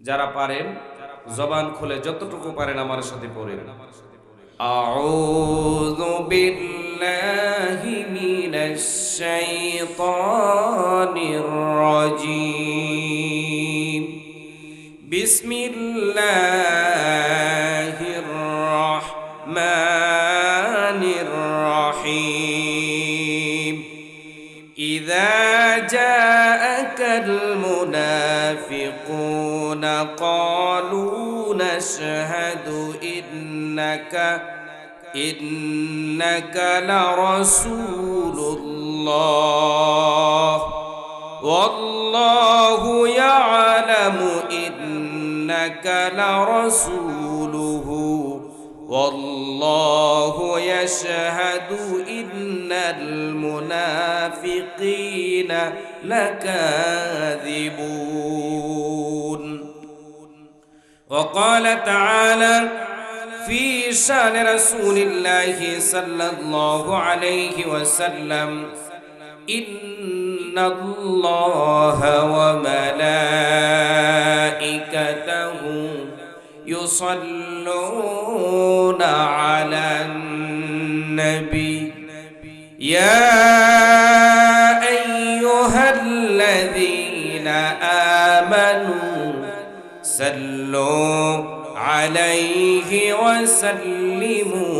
যারা পারেন জবান খুলে যতটুকু পারেন আমার সাথে পড়েন। আউযু বিল্লাহি মিনাশ শাইতানির রাজীম। বিসমিল্লাহির রাহমানির রাহিম। ইযা জাআকাল মুনাফিকুন ক্বালু নাশহাদু ইন্নাকা লারাসূলুল্লাহ ওয়াল্লাহু ইয়ালামু ইন্নাকা লারাসূলুহু ওয়াল্লাহু ইয়াশহাদু ইন্নাল মুনাফিকিনা লাকাযিবুন। وقال تعالى في شأن رسول الله صلى الله عليه وسلم إن الله وملائكته يصلون على النبي يا أيها الذين آمنوا صلوا عليه وسلموا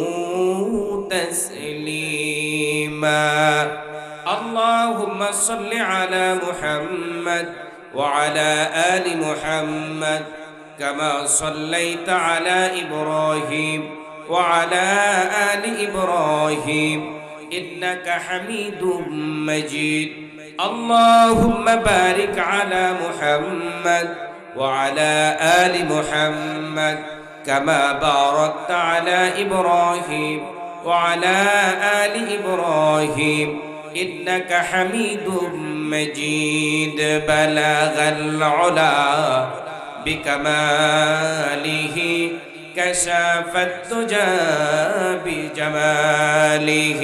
تسليما اللهم صل على محمد وعلى آل محمد كما صليت على إبراهيم وعلى آل إبراهيم إنك حميد مجيد اللهم بارك على محمد وعلى آل محمد كما باركت على إبراهيم وعلى آل إبراهيم إنك حميد مجيد بلغ العلا بكماله كشف الدجى بجماله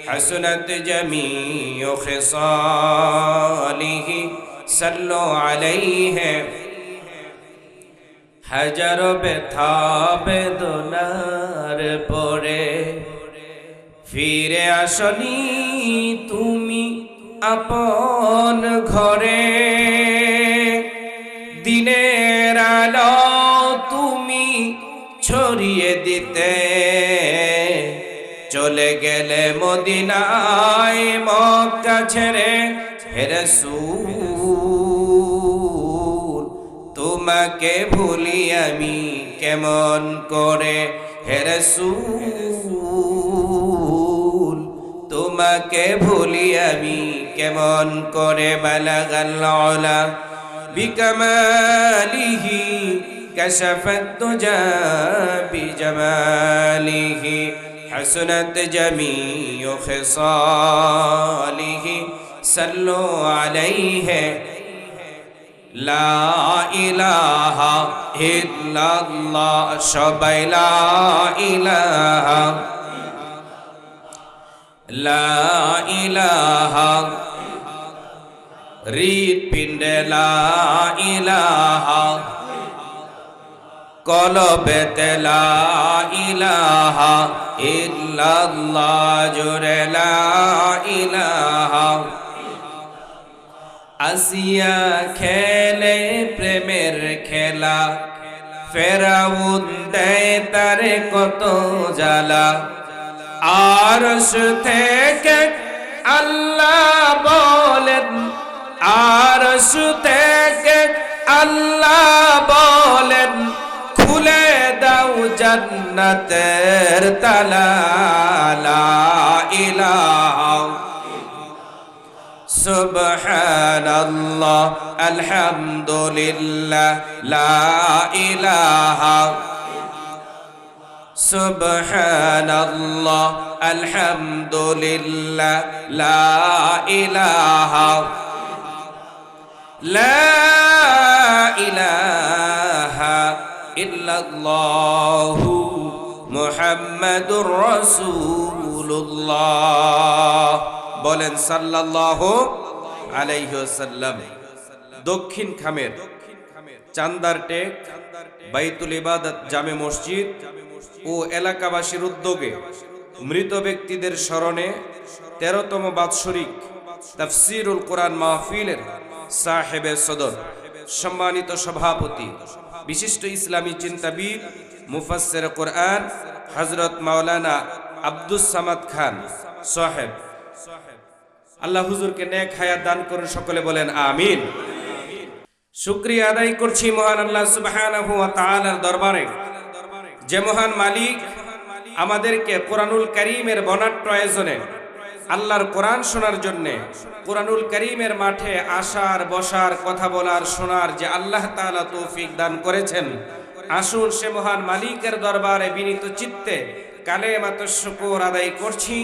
حسنت جميع خصاله صلوا عليه হাজার ব্যথা বেদনার পরে ফিরে আসনি তুমি আপন ঘরে দিনের আলো তুমি ছড়িয়ে দিতে চলে গেলে মদিনায় মক্কা ছেড়ে হে রাসূল তোমাকে ভুলি আমি কেমন করে হে রাসূল তোমাকে ভুলি আমি কেমন করে বালাগাল উলা বিকামালিহি কাশাফাত দুজা বিজামালিহি হাসনাত জামিউ খিসালিহি সাল্লু আলাইহি লা ইলাহা ইল্লাল্লাহ সবাই লা ইলাহা লা ইলাহা হৃৎপিণ্ডে লা ইলাহা কলবেতে লা ইলাহা ইল্লাল্লাহ জোরে লা ইলাহা আসিয়া খেলে প্রেমের খেলা ফেরাউন দেয় তারে কত জ্বালা আরশ থেকে আল্লাহ বলেন আরশ থেকে আল্লাহ বলেন খুলে দাও জান্নাতের তালা লা ইলাহা সুবহানাল্লাহ আলহামদুলিল্লাহ লা ইলাহা সুবহানাল্লাহ আলহামদুলিল্লাহ লা ইলাহা লা ইলাহা ইল্লাল্লাহু মুহাম্মাদুর রাসূলুল্লাহ বলেন সাল্লাল্লাহু আলাইহি ওয়াসাল্লাম। দক্ষিণ খামের চান্দার টেক, বাইতুল ইবাদত জামে মসজিদ ও এলাকাবাসীর উদ্যোগে মৃত ব্যক্তিদের স্মরণে 13তম বাৎসরিক তাফসিরুল কোরআন মাহফিলের সাহেবে সদর, সম্মানিত সভাপতি, বিশিষ্ট ইসলামী চিন্তাবিদ, মুফাসসির কোরআন হযরত মাওলানা আব্দুস সামাদ খান সাহেব, আল্লাহ হুজুরকে নেক হায়াত দান করুন, সকলে বলেন আমিন। শুকরিয়া আদায় করছি মহান আল্লাহ সুবহানাহু ওয়া তাআলার দরবারে, যে মহান মালিক আমাদেরকে কোরআনুল কারীমের বর্ণাঢ্য আয়োজনে আল্লাহর কোরআন শোনার জন্যে, কোরআনুল কারীমের মাঠে আসার, বসার, কথা বলার, শোনার যে আল্লাহ তাআলা তৌফিক দান করেছেন। আসুন সে মহান মালিকের দরবারে বিনীত চিত্তে কালেমাতুশ শুকর আদায় করছি,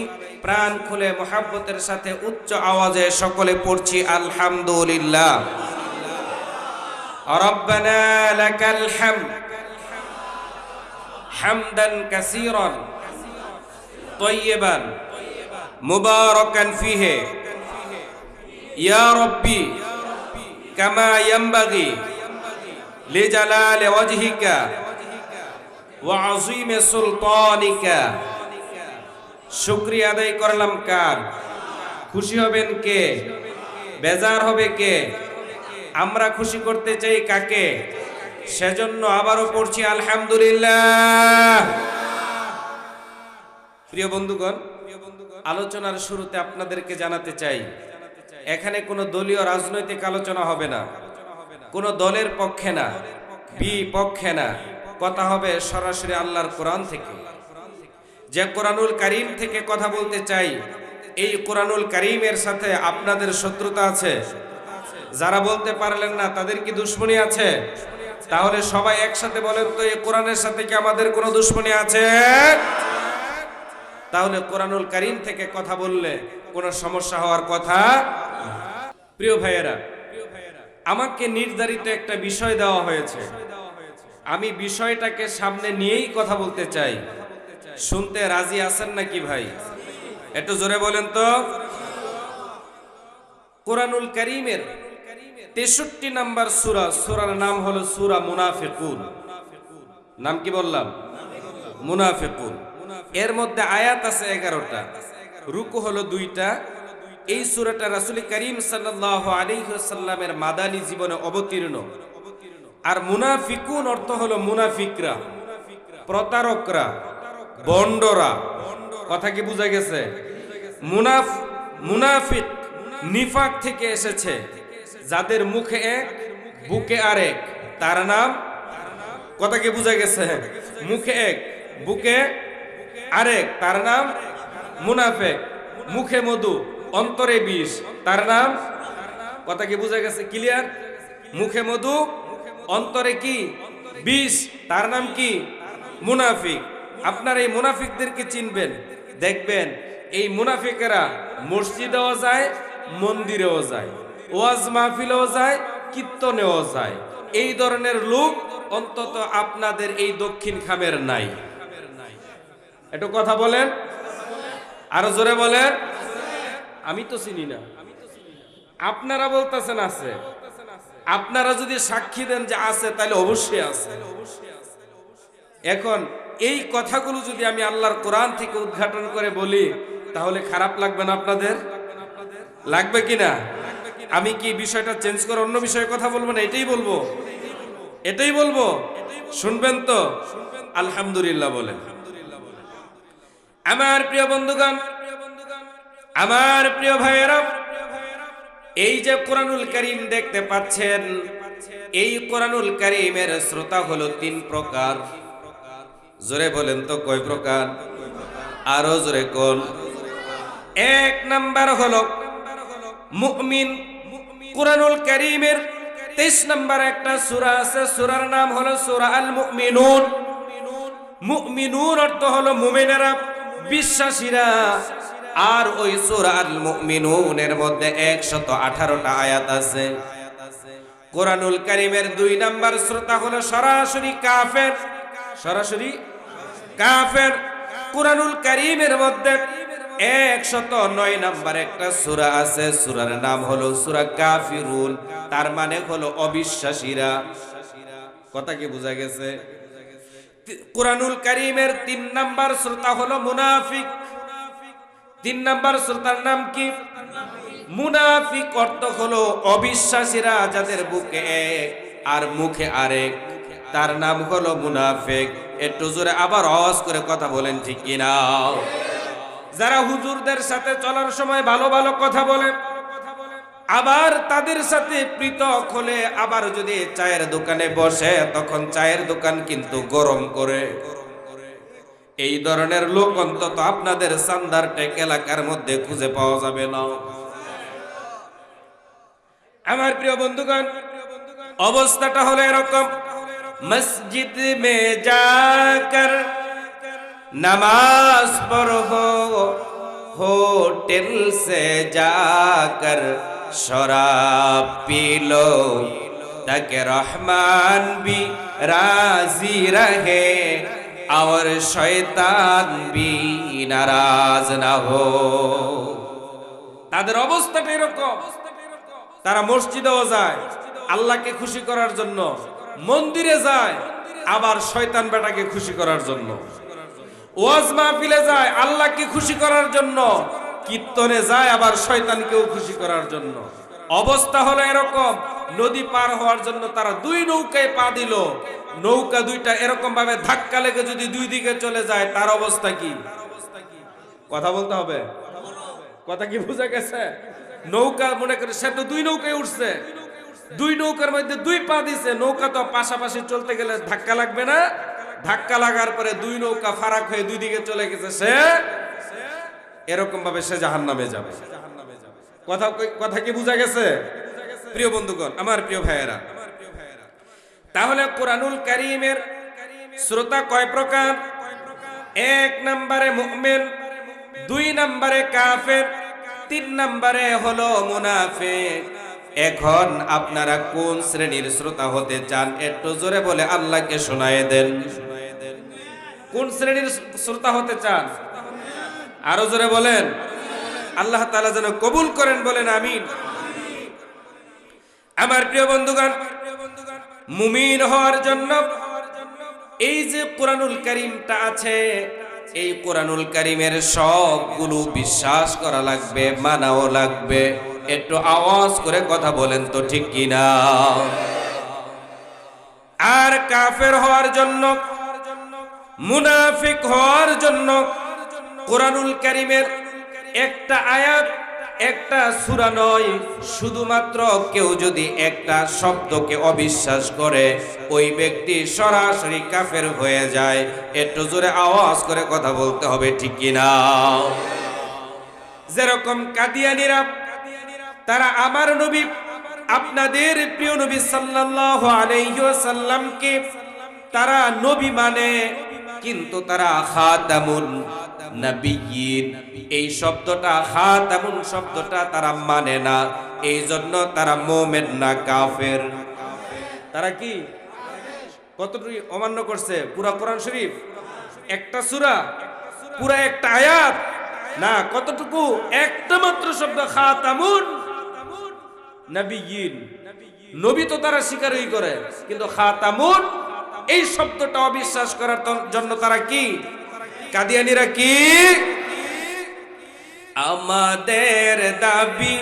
প্রাণ খুলে মুহাব্বতের সাথে উচ্চ আওয়াজে সকলে পড়ছি আলহামদুলিল্লাহ। রব্বানা লাকাল হামদ হামদান কাসীরান তাইয়িবান মুবারাকান ফিহি ইয়া রাব্বি কামা ইয়ানবাগি লিজালালি ওয়াজহিকা ওয়া আযীমি সুলতানিকা। শুকরিয়া আদায় করলাম কার? খুশি হবেন কে? বেজার হবে কে? আমরা খুশি করতে চাই কাকে? সেজন্য আবারও পড়ছি আলহামদুলিল্লাহ। প্রিয় বন্ধুগণ, আলোচনার শুরুতে আপনাদেরকে জানাতে চাই, এখানে কোনো দলীয় রাজনৈতিক আলোচনা হবে না, কোনো দলের পক্ষে না, বিপক্ষে না, কথা হবে সরাসরি আল্লাহর কোরআন থেকে। যে কোরআনুল কারীম থেকে কথা বলতে চাই, এই কোরআনুল কারীমের সাথে আপনাদের শত্রুতা আছে? যারা বলতে পারলেন না তাদের কি দুশমনী আছে? তাহলে সবাই একসাথে বলেন তো, এই কোরআনের সাথে কি আমাদের কোনো দুশমনী আছে? তাহলে কোরআনুল কারীম থেকে কথা বললে কোনো সমস্যা হওয়ার কথা। প্রিয় ভাইয়েরা, আমাকে নির্ধারিত একটা বিষয় দেওয়া হয়েছে, আমি বিষয়টাকে সামনে নিয়েই কথা বলতে চাই। শুনতে রাজি আছেন নাকি ভাই? একটু জোরে বলেন তো। কোরআনুল কারীমের 63 নম্বর সূরা, সূরার নাম হলো সূরা মুনাফিকুন। নাম কি বললাম? মুনাফিকুন। এর মধ্যে আয়াত আছে 11টা, রুকু হলো 2টা। এই সূরাটা রাসূল করিম সাল্লাল্লাহু আলাইহি ওয়াসাল্লামের মাদানী জীবনে অবতীর্ণ। আর মুনাফিকুন অর্থ হলো মুনাফিকরা, প্রতারকরা, বন্ডরা। কথা কি বুঝা গেছে? মুনাফিক নিফাক থেকে এসেছে, যাদের মুখে এক বুকে আরেক, তার নাম। কথা কি বুঝা গেছে? মুখে এক বুকে আরেক, তার নাম মুনাফিক। মুখে মধু অন্তরে বিষ, তার নাম। কথা কি বুঝা গেছে? ক্লিয়ার? মুখে মধু অন্তরে কি বিষ, তার নাম কি? মুনাফিক। আপনার এই মুনাফিকদেরকে চিনবেন, দেখবেন এই মুনাফিকেরা মসজিদেও যায়, মন্দিরেও যায়, ওয়াজ মাহফিলেও যায়, কীর্তনেও যায়। এই ধরনের লোক অন্তত আপনাদের এই দক্ষিণ খামের নাই। একটু কথা বলেন, আরো জোরে বলেন। আমি তো চিনি না, আপনারা বলতেছেন আছে। আপনারা যদি সাক্ষী দেন যে আছে, তাহলে অবশ্যই আছে। এখন এই কথাগুলো যদি আমি আল্লাহর কোরআন থেকে উদ্ঘাটন করে বলি, তাহলে খারাপ লাগবে না আপনাদের? লাগবে কিনা? আমি কি বিষয়টা চেঞ্জ করে অন্য বিষয়ে কথা বলবো না? এটাই বলবো, এটাই বলবো। শুনবেন তো? আলহামদুলিল্লাহ বলেন। আমার প্রিয় বন্ধুগণ, আমার প্রিয় ভাইয়েরা, এই যে কোরআনুল কারীম দেখতে পাচ্ছেন, এই কোরআনুল কারীমের শ্রোতা হলো 3 প্রকার। জোরে বলেন তো কয় প্রকার? আরো জোরে কোন? 1 নাম্বার হলো মুমিন। কোরআনুল কারীমের 23 নম্বর একটা সূরা আছে, সূরার নাম হলো সূরা আল মুমিনুন। মুমিনুন অর্থ হলো মুমিনেরা, বিশ্বাসীরা। আর ওই সূরা আল মুমিনুনের মধ্যে 118টা আয়াত আছে। কোরআনুল কারীমের 2 নাম্বার শ্রোতা হলো সরাসরি কাফের, সরাসরি কাফের। কোরআনুল কারীমের মধ্যে 109 নাম্বার একটা সূরা আছে, সূরার নাম হলো সূরা কাফিরুন, তার মানে হলো অবিশ্বাসীরা। কথা কি বোঝা গেছে? কুরআনুল কারীমের 3 নাম্বার শ্রোতা হলো মুনাফিক। 3 নাম্বার শ্রোতার নাম কি? মুনাফিক অর্থ হলো অবিশ্বাসীরা যাদের বুকে এক আর মুখে আরেক, তার নাম হলো মুনাফিক। একটু জোরে আবার আওয়াজ করে কথা বলেন, ঠিক কিনা? যারা হুজুরদের সাথে চলার সময় ভালো ভালো কথা বলে, আবার তাদের সাথে পৃথক হলে, আবার যদি চায়ের দোকানে বসে তখন চায়ের দোকান কিন্তু গরম করে, এই ধরনের লোক অন্তত আপনাদের সান্দার টেক এলাকার মধ্যে খুঁজে পাওয়া যাবে না। আমার প্রিয় বন্ধুগণ, অবস্থাটা হলো এরকম, মসজিদ মে যাকর नमाज पढ़ो, होटल से जाकर शराब पी लो, ताकि रहमान भी राजी रहे और शैतान भी नाराज ना हो। তাদের অবস্থাটা এরকম, তারা মসজিদেও যায় আল্লাহকে খুশি করার জন্য, মন্দিরে যায় আবার শয়তান বেটাকে খুশি করার জন্য, ওয়াজ মাহফিলে যায় আল্লাহকে খুশি করার জন্য, কীর্তনে যায় আবার শয়তানকেও খুশি করার জন্য। অবস্থা হলো এরকম, নদী পার হওয়ার জন্য তারা 2 নৌকায় পা দিল, নৌকা 2টা এরকম ভাবে ধাক্কা লেগে যদি 2 দিকে চলে যায়, তার অবস্থা কি? কথা বলতে হবে, কথা কি বোঝা গেছে? নৌকা মনে করে সে তো 2 নৌকায় উঠছে, 2 নৌকার মধ্যে 2 পা দিছে, নৌকা তো পাশাপাশি চলতে গেলে ধাক্কা লাগবে না? ধাক্কা লাগার পরে 2 নৌকা ফারাক হয়ে 2 দিকে চলে গেছে, সে এরকম ভাবে সে জাহান্নামে যাবে। কথা কি বোঝা গেছে প্রিয় বন্ধুগণ, আমার প্রিয় ভাইয়েরা? তাহলে কুরআনুল কারীমের শ্রোতা কয় প্রকার? 1 নম্বরে মুমিন, 2 নম্বরে কাফের, 3 নম্বরে হলো মুনাফিক। এখন আপনারা কোন শ্রেণীর শ্রোতা হতে চান? একটু জোরে বলে আল্লাহকে শোনায়ে দেন। কোন শ্রেণীর শ্রোতা হতে চান? আরো জোরে বলেন। আল্লাহ তাআলা যেন কবুল করেন, বলেন আমিন। আমার প্রিয় বন্ধুগণ, মুমিন হওয়ার জন্য এই যে কুরআনুল কারীমটা আছে, এই কুরআনুল কারীমের সবগুলো বিশ্বাস করা লাগবে, মানাও লাগবে। একটু আওয়াজ করে কথা বলেন তো, ঠিক কিনা? আর কাফের হওয়ার জন্য, মুনাফিক হওয়ার জন্য কুরআনুল কারীমের একটা আয়াত, একটা সূরা নয়, শুধুমাত্র কেউ যদি একটা শব্দকে অবিশ্বাস করে, ওই ব্যক্তি সরাসরি কাফের হয়ে যায়। একটু জোরে আওয়াজ করে কথা বলতে হবে, ঠিক কিনা? যেরকম কাদিয়ানীরা, তারা আমার নবী, আপনাদের প্রিয় নবী সাল্লাল্লাহু আলাইহি ওয়াসাল্লামকে তারা নবী মানে, কিন্তু তারা খাতামুন নবিয়্যিন, এই শব্দটা, খাতামুন শব্দটা তারা মানে না। এই জন্য তারা মুমিন না, কাফের। তারা কি কতটুকু অমান্য করছে? পুরা কোরআন শরীফ, একটা সূরা, পুরা একটা আয়াত না, কতটুকু? একটা মাত্র শব্দ, খাতামুন নবিয়্যিন। নবী তো তারা স্বীকারই করে, কিন্তু খাতামুন এই শব্দটা অবিশ্বাস করার জন্য তারা কি? কাদিয়ানীরা কি? আমাদের দাবি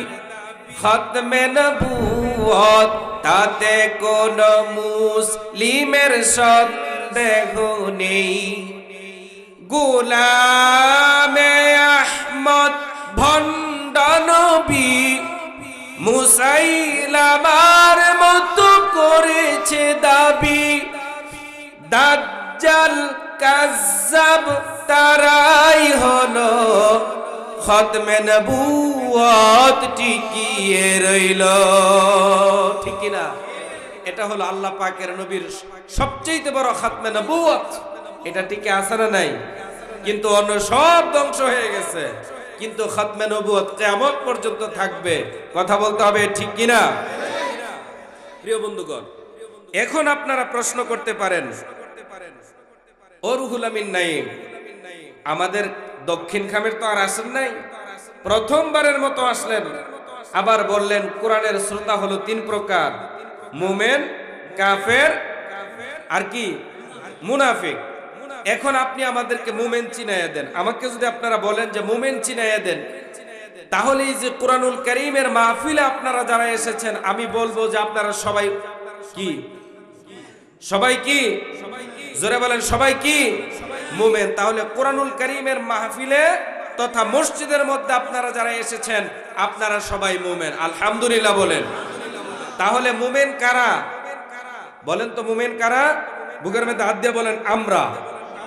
খতমে নবুয়ত, তাতে কোন মুসলিমের সন্দেহ নেই। গোলামে আহমদ ভণ্ড নবী মুসাইলামার মতো করেছে দাবি। দাজ্জাল কাজ্জাব তারাই হলো, খতমে নবুয়ত টিকিয়ে রইল, ঠিক কিনা? এটা হলো আল্লাহ পাকের নবীর সবচেয়ে বড় খতমে নবুয়ত। এটা টিকে আছে না নাই? কিন্তু অন্য সব ধ্বংস হয়ে গেছে, কিন্তু খতমে নবুয়ত কিয়ামত পর্যন্ত থাকবে। কথা বলতে হবে, ঠিক কিনা? প্রিয় বন্ধুগণ, এখন আপনারা প্রশ্ন করতে পারেন, ও রুহুল আমিন নাঈম, আমাদের দক্ষিণ খামের তো আর আসেন নাই, প্রথমবারের মতো আসলেন, আবার বললেন কোরআনের শ্রোতা হলো 3 প্রকার, মুমিন, কাফের, আর কি মুনাফিক। এখন আপনি আমাদেরকে মুমিন চিনাইয়া দেন। আমাকে যদি আপনারা বলেন যে মুমিন চিনাইয়া দেন, তাহলে এই যে কোরআনুল কারীমের মাহফিলে আপনারা যারা এসেছেন, আমি বলবো যে আপনারা সবাই কি? সবাই কি? জোরে বলেন, সবাই কি? মুমিন। তাহলে কোরআনুল কারীমের মাহফিলে তথা মসজিদের মধ্যে আপনারা যারা এসেছেন, আপনারা সবাই মুমিন। আলহামদুলিল্লাহ বলেন। তাহলে মুমিন কারা? বলেন তো মুমিন কারা? বুকের মধ্যে হাত দিয়ে বলেন আমরা।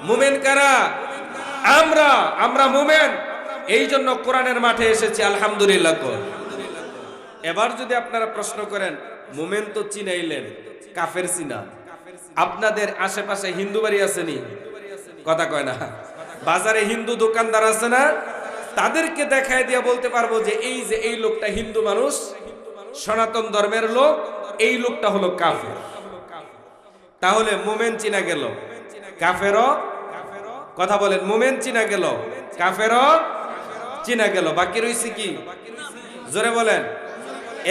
মুমিন কারা? আমরা। আমরা মুমিন, এই জন্য কোরআনের মাঠে এসেছি। আলহামদুলিল্লাহ। এবার যদি আপনারা প্রশ্ন করেন, মুমিন তো চিনাইলেন, কাফের চিনা? আপনাদের আশেপাশে হিন্দু বাড়ি আসেনি? কথা কয় না। বাজারে হিন্দু দোকানদার আছে না? তাদেরকে দেখায় দিয়ে বলতে পারবো যে এই যে এই লোকটা হিন্দু মানুষ, সনাতন ধর্মের লোক, এই লোকটা হলো কাফের। তাহলে মুমিন চিনা গেল, কাফেরও, কথা বলেন, মুমিন চিনা গেল, কাফেরও চিনা গেল। বাকি রইছে কি? জোরে বলেন।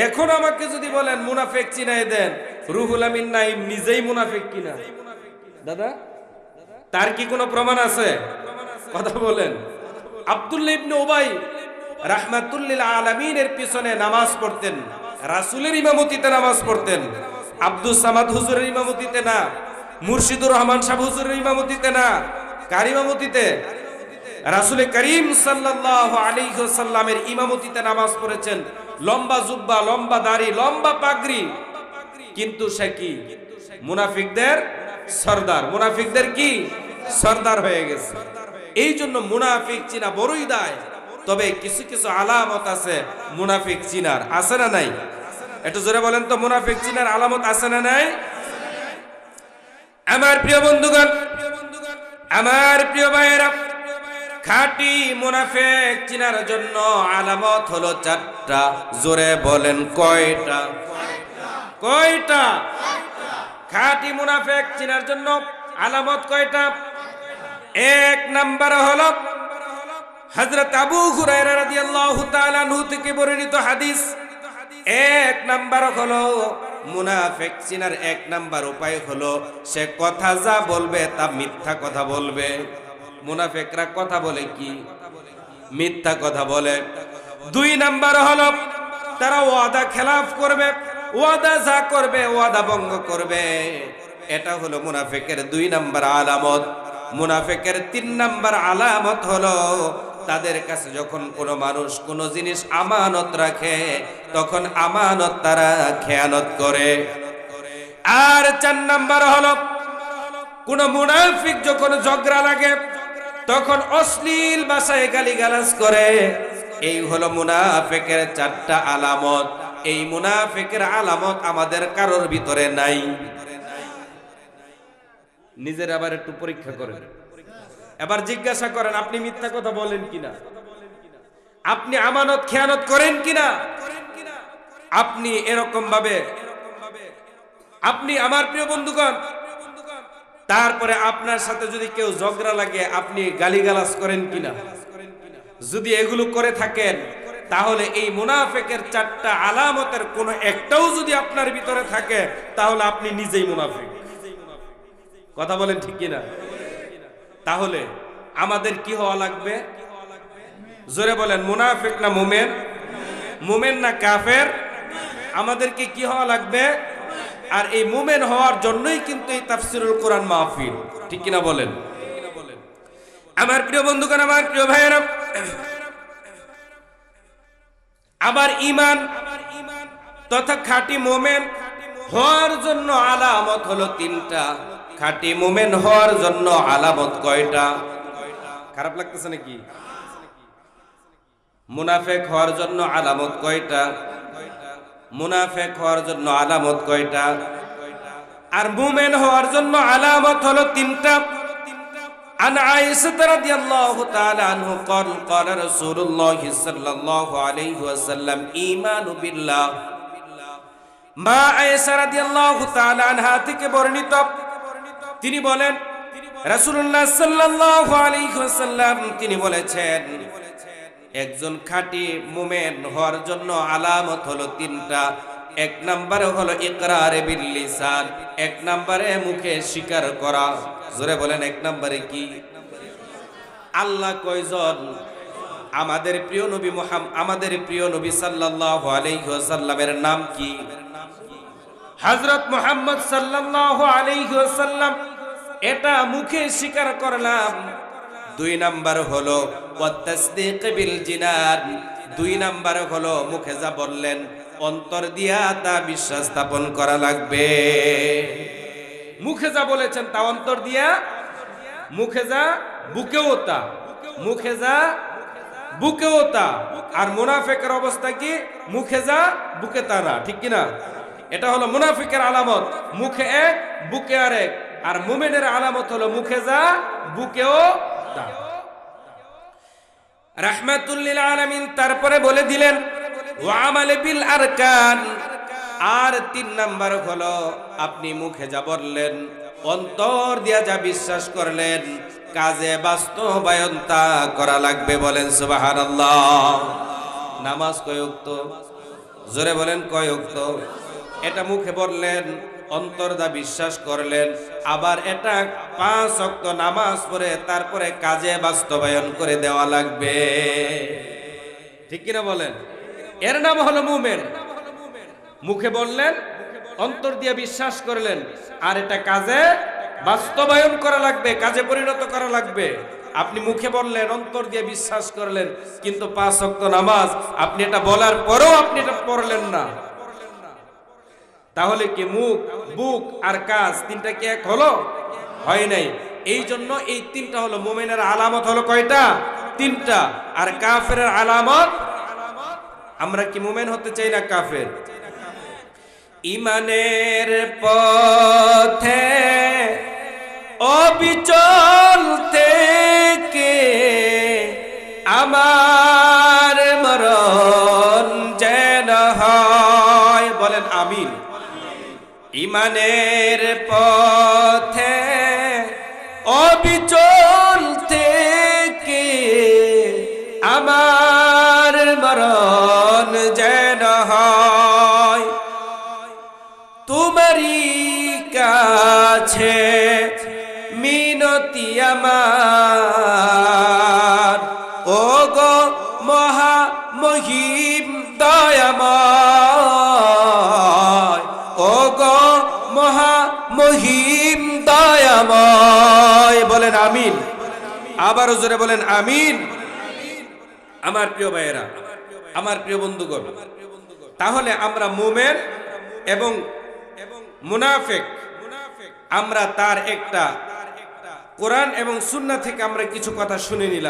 এখন আমাকে যদি বলেন মুনাফিক চিনাই দেন, রুহুল আমিন নাইম নিজেই মুনাফিক কিনা? দাদা, তার কি কোনো প্রমাণ আছে? কথা বলেন। আব্দুল্লাহ ইবনে উবাই রাহমাতুল্লিল আলামিনের পিছনে নামাজ পড়তেন, রাসূলের ইমামতিতে নামাজ পড়তেন। আব্দুস সামাদ হুজুরের ইমামতিতে না, মুর্শিদুর রহমান সাহেব হুজুরের ইমামতিতে না, কার ইমামতিতে? রাসূল করিম সাল্লাল্লাহু আলাইহি ওয়াসাল্লামের ইমামতিতে নামাজ পড়েছেন। লম্বা জুব্বা, লম্বা দাড়ি, লম্বা পাগড়ি, কিন্তু সে কি? মুনাফিকদের সরদার। মুনাফিকদের কি? সরদার হয়ে গেছে। এই জন্য মুনাফিক চিনা বড়ই দায়। তবে কিছু কিছু আলামত আছে মুনাফিক চিনার, আছে না নাই? একটু জোরে বলেন তো, মুনাফিক চিনার আলামত আছে না নাই? আমার প্রিয় বন্ধুগণ, আমার প্রিয় ভাইয়েরা, খাঁটি মুনাফিক চিনার জন্য আলামত হলো চারটা। জোরে বলেন কয়টা? কয়টা? খাঁটি মুনাফিক চিনার জন্য আলামত কয়টা? এক নাম্বার হলো হযরত আবু হুরায়রা রাদিয়াল্লাহু তাআলা আনহু থেকে বর্ণিত হাদিস। এক নাম্বার হলো মুনাফিক চিনার এক নাম্বার উপায় হলো সে কথা যা বলবে তা মিথ্যা কথা বলবে। মুনাফিকরা কথা বলে কি? মিথ্যা কথা বলে। দুই নাম্বার হলো তারা ওয়াদা খেলাফ করবে, ওয়াদা যা করবে ওয়াদা ভঙ্গ করবে। এটা হলো মুনাফিকের দুই নাম্বার আলামত। মুনাফিকের তিন নাম্বার আলামত হলো তাদের কাছে যখন কোনো মানুষ কোনো জিনিস আমানত রাখে, তখন আমানত তারা খেয়ানত করে। আর চার নাম্বার হলো কোন মুনাফিক যখন ঝগড়া লাগে তখন অশ্লীল ভাষায় গালিগালাজ করে। এই হলো মুনাফিকের চারটা আলামত। এই মুনাফিকের আলামত আমাদের কারোর ভিতরে নাই। নিজের আবার একটু পরীক্ষা করেন, এবার জিজ্ঞাসা করেন আপনি মিথ্যা কথা বলেন কিনা, আপনি আমানত খেয়ানত করেন কিনা, আপনি এরকম ভাবে আপনি, আমার প্রিয় বন্ধুগণ, তারপরে আপনার সাথে যদি কেউ ঝগড়া লাগে আপনি গালিগালাজ করেন কিনা? যদি এগুলো করে থাকেন তাহলে এই মুনাফিকের চারটা আলামতের কোনো একটাও যদি আপনার ভিতরে থাকে তাহলে আপনি নিজেই মুনাফিক। কথা বলেন ঠিক কিনা? তাহলে আমাদের কি হওয়া লাগবে? জোরে বলেন, মুনাফিক না মুমিন? মুমিন না কাফের? আমাদেরকে কি হওয়া লাগবে? আর এই মুমিন হওয়ার জন্যই কিন্তু এই তাফসীরুল কোরআন মাহফিল, ঠিক কিনা বলেন? আমার প্রিয় বন্ধুগণ, আমার প্রিয় ভাইয়েরা, আবার ঈমান তথা খাঁটি মুমিন হওয়ার জন্য আলামত হলো তিনটা। খাঁটি মুমিন হওয়ার জন্য আলামত কয়টা? খারাপ লাগতেছে নাকি? মুনাফিক হওয়ার জন্য আলামত কয়টা? মুনাফিক হওয়ার জন্য আলামত কয়টা? আর মুমিন হওয়ার জন্য আলামত হলো তিনটা। আন আয়েশা রাদিয়াল্লাহু তাআলা আনহু قال قال رسول الله صلى الله عليه وسلم ঈমানু বিল্লাহ। মা আয়েশা রাদিয়াল্লাহু তাআলা আনহা থেকে বর্ণিত, তিনি বলেন রাসূলুল্লাহ সাল্লাল্লাহু আলাইহি ওয়াসাল্লাম তিনি বলেছেন একজন খাঁটি মুমিন হওয়ার জন্য আলামত হলো তিনটা। এক নম্বরে হলো ইকরারে বিল লিসান, এক নম্বরে মুখে স্বীকার করা। জোরে বলেন এক নম্বরে কি? আল্লাহ কয়জন? আমাদের প্রিয় নবী আমাদের প্রিয় নবী সাল্লাল্লাহু আলাইহি ওয়াসাল্লামের নাম কি? হযরত মুহাম্মদ সাল্লাল্লাহু আলাইহি ওয়াসাল্লাম, এটা মুখে স্বীকার করলাম। দুই নাম্বার হলো ওয়াতাসদীক বিল জিনান, দুই নাম্বার হলো মুখে যা বললেন অন্তর দিয়া তা বিশ্বাস স্থাপন করা লাগবে। মুখে যা বলেছেন তা অন্তর দিয়া, মুখে যা বুকেও তা, মুখে যা বুকেও তা। আর মুনাফিকের অবস্থা কি? মুখে যা বুকে তা না, ঠিক কিনা? এটা হলো মুনাফিকের আলামত, মুখে এক বুকে আরেক। আর মুমিনের আলামত হলো মুখে যা বুকেও তা। রাহমাতুল লিল আলামিন তারপরে বলে দিলেন ওয়া আমালে বিল আরকান। আর তিন নাম্বার হলো আপনি মুখে যা বললেন অন্তর দিয়া যা বিশ্বাস করলেন কাজে বাস্তবায়ন তা করা লাগবে। বলেন সুবহানাল্লাহ। নামাজ কয় ওয়াক্ত? জোরে বলেন কয় ওয়াক্ত? এটা মুখে বললেন, অন্তর দা বিশ্বাস করলেন, আবার এটা 5 ওয়াক্ত নামাজ পড়ে তারপরে কাজে বাস্তবায়ন করে দেওয়া লাগবে, ঠিক কিনা বলেন? এর নাম হলো মুমিন। মুখে বললেন, অন্তর দিয়ে বিশ্বাস করলেন, আর এটা কাজে বাস্তবায়ন করা লাগবে, কাজে পরিণত করা লাগবে। আপনি মুখে বললেন, অন্তর দিয়ে বিশ্বাস করলেন, কিন্তু 5 ওয়াক্ত নামাজ আপনি এটা বলার পরেও আপনি এটা পড়লেন না, তাহলে কি মুখ, বুক আর কাজ তিনটা কি এক হলো? হয় নাই। এই জন্য এই তিনটা হলো মুমিনের আলামত। হলো কয়টা? তিনটা। আর কাফেরের আলামত, আমরা কি মুমিন হতে চাই না কাফের? ইমানের পথে অবিচল থেকে আমার মরণ যেন হয়। বলেন আমিন। ইমানের পথে অবিচল থেকে আমার মরণ যেন হয়, তোমারই কাছে মিনতি আমার, ও গো মহামহিম দয়াময়, ও গো মহামহিম দয়াময়। বলেন আমিন। আবার জোরে বলেন আমিন। আমার প্রিয় ভাইয়েরা, আমার প্রিয় বন্ধুগণ, তাহলে আমরা মুমিন এবং মুনাফিক, আমরা তার একটা কোরআন এবং সুন্নাহ থেকে আমরা কিছু কথা শুনে নিলাম।